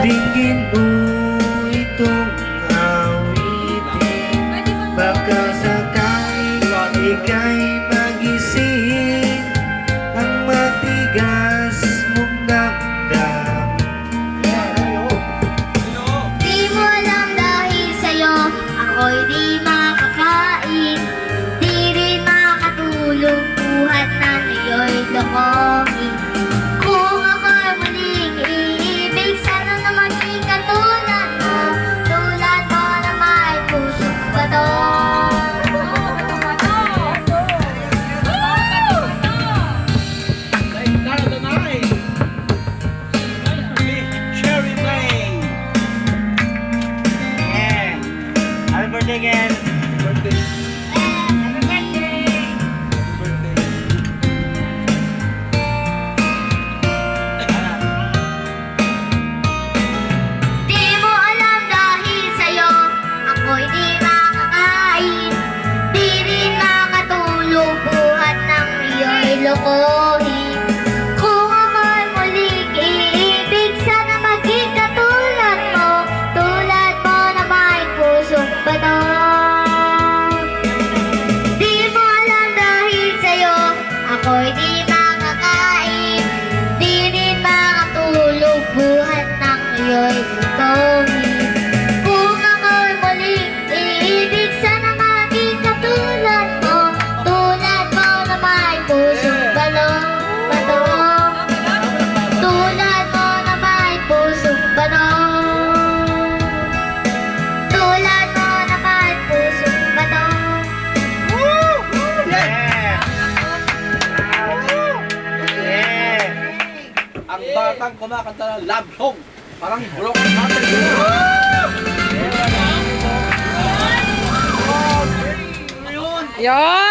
Tingin mo itong awitin, baka sakaling ika'y magising ang matigas mong damdamin. Di mo alam dahil sa'yo ako'y di makakain, di rin makatulog buhat ng iyo'y lokohin. Kung ako'y muling iibig, sana na maging katulad mo, tulad mo na may pusong bato. Cherry Lane. Yeah. Happy birthday again. Birthday. Di mo alam dahil sa'yo ako'y di makakain, di rin makatulog buhat ng iyo'y lokohin. Kung ako'y muling iibig, sana maging katulad mo, tulad mo na may pusong bato. Di mo alam dahil sa'yo ako'y di makakain, di rin makatulog buhat ng iyo'y lokohin. Kung ako'y muling iibig, sana maging katulad mo, tulad mo na may pusong bato. Tulad mo na may pusong bato. Tulad mo na may pusong bato. Yeah. Yeah. Ang batang kumakanta ng love song. Parang broken hearted. Yan!